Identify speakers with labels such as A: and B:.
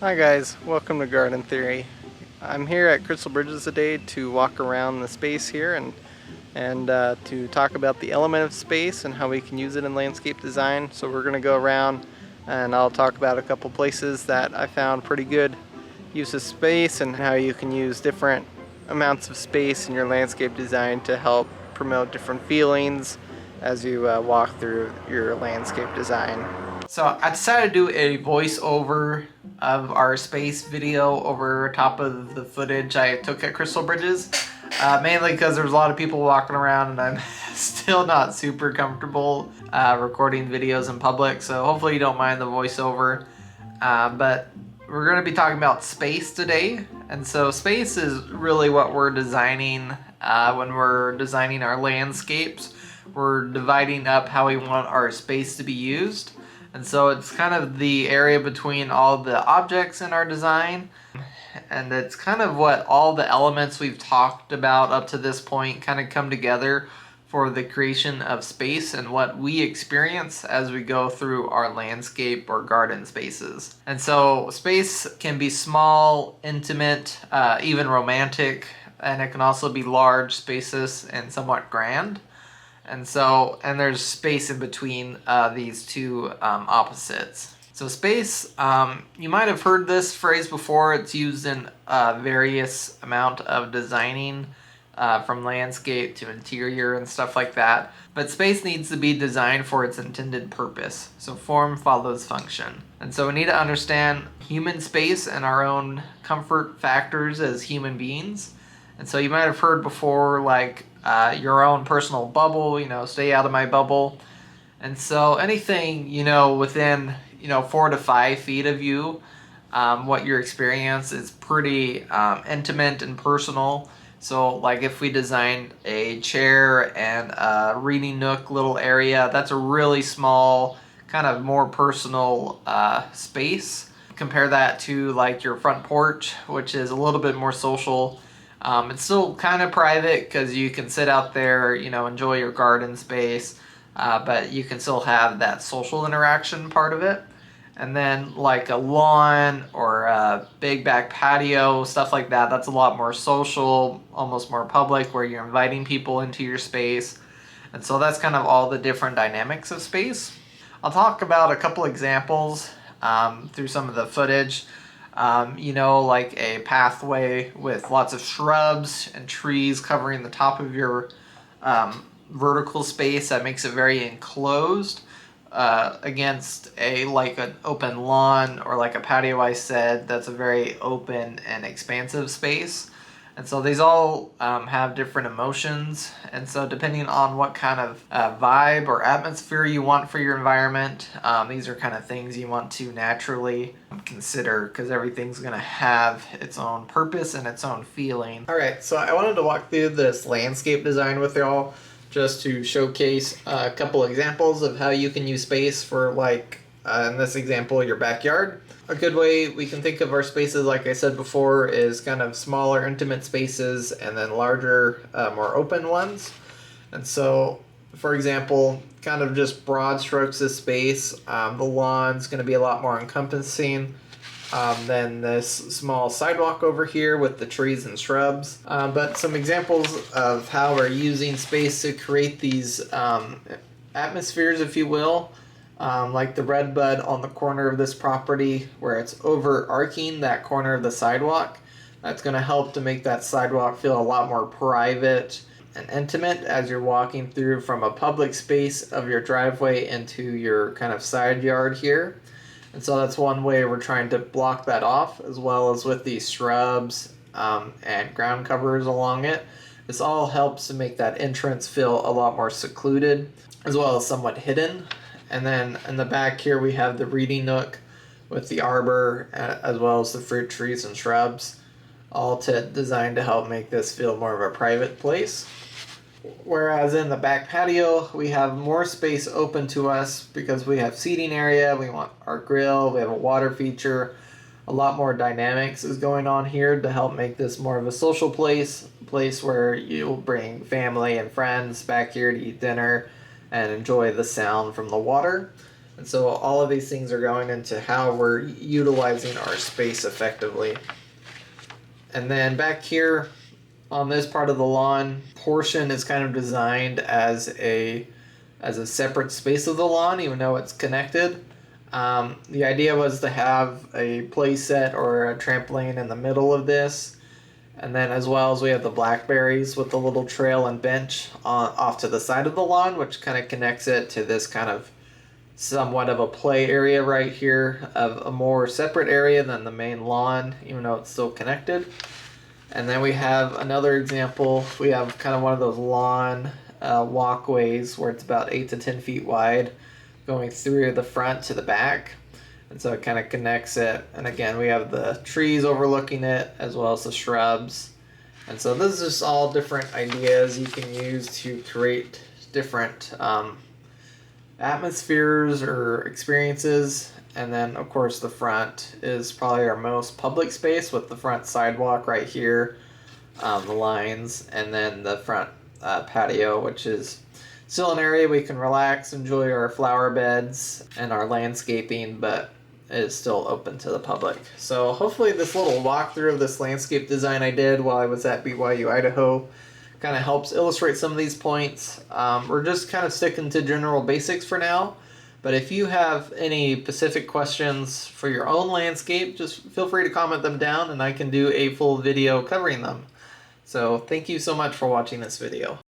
A: Hi guys, welcome to Garden Theory. I'm here at Crystal Bridges today to walk around the space here and to talk about the element of space and how we can use it in landscape design. So we're going to go around and I'll talk about a couple places that I found pretty good use of space and how you can use different amounts of space in your landscape design to help promote different feelings as you walk through your landscape design. So I decided to do a voiceover of our space video over top of the footage I took at Crystal Bridges, mainly because there's a lot of people walking around and I'm still not super comfortable recording videos in public, so hopefully you don't mind the voiceover. But we're going to be talking about space today, and so space is really what we're designing when we're designing our landscapes. We're dividing up how we want our space to be used. And so it's kind of the area between all the objects in our design, and it's kind of what all the elements we've talked about up to this point kind of come together for the creation of space and what we experience as we go through our landscape or garden spaces. And so space can be small, intimate, even romantic, and it can also be large, spacious, and somewhat grand. And there's space in between these two opposites. So space, you might have heard this phrase before. It's used in various amount of designing, from landscape to interior and stuff like that. But space needs to be designed for its intended purpose. So form follows function. And so we need to understand human space and our own comfort factors as human beings. And so you might have heard before, like, your own personal bubble, stay out of my bubble. And so anything, within, 4 to 5 feet of you, what your experience is pretty intimate and personal. So like if we designed a chair and a reading nook little area, that's a really small, kind of more personal space. Compare that to like your front porch, which is a little bit more social. It's still kind of private because you can sit out there, enjoy your garden space, but you can still have that social interaction part of it. And then like a lawn or a big back patio, stuff like that, that's a lot more social, almost more public, where you're inviting people into your space. And so that's kind of all the different dynamics of space. I'll talk about a couple examples through some of the footage. Like a pathway with lots of shrubs and trees covering the top of your vertical space that makes it very enclosed against an open lawn or like a patio I said that's a very open and expansive space. And so these all have different emotions, and so depending on what kind of vibe or atmosphere you want for your environment, these are kind of things you want to naturally consider, because everything's going to have its own purpose and its own feeling. Alright, so I wanted to walk through this landscape design with y'all just to showcase a couple examples of how you can use space for, like, in this example, your backyard. A good way we can think of our spaces, like I said before, is kind of smaller, intimate spaces and then larger, more open ones. And so, for example, kind of just broad strokes of space, the lawn's going to be a lot more encompassing than this small sidewalk over here with the trees and shrubs. But some examples of how we're using space to create these atmospheres, if you will. Like the redbud on the corner of this property where it's overarching that corner of the sidewalk. That's going to help to make that sidewalk feel a lot more private and intimate as you're walking through from a public space of your driveway into your kind of side yard here. And so that's one way we're trying to block that off, as well as with these shrubs and ground covers along it. This all helps to make that entrance feel a lot more secluded, as well as somewhat hidden. And then in the back here we have the reading nook with the arbor, as well as the fruit trees and shrubs, all designed to help make this feel more of a private place. Whereas in the back patio we have more space open to us because we have seating area, we want our grill, we have a water feature. A lot more dynamics is going on here to help make this more of a social place where you'll bring family and friends back here to eat dinner and enjoy the sound from the water. And so all of these things are going into how we're utilizing our space effectively. And then back here on this part of the lawn portion is kind of designed as a separate space of the lawn, even though it's connected. The idea was to have a play set or a trampoline in the middle of this. And then as well as we have the blackberries with the little trail and bench off to the side of the lawn, which kind of connects it to this kind of somewhat of a play area right here, of a more separate area than the main lawn, even though it's still connected. And then we have another example. We have kind of one of those lawn walkways where it's about 8 to 10 feet wide, going through the front to the back. And so it kind of connects it. And again, we have the trees overlooking it as well as the shrubs. And so this is just all different ideas you can use to create different atmospheres or experiences. And then of course the front is probably our most public space with the front sidewalk right here, the lines, and then the front patio, which is still an area we can relax, enjoy our flower beds and our landscaping, but is still open to the public. So hopefully this little walkthrough of this landscape design I did while I was at BYU Idaho kind of helps illustrate some of these points. We're just kind of sticking to general basics for now, but if you have any specific questions for your own landscape, just feel free to comment them down and I can do a full video covering them. So thank you so much for watching this video.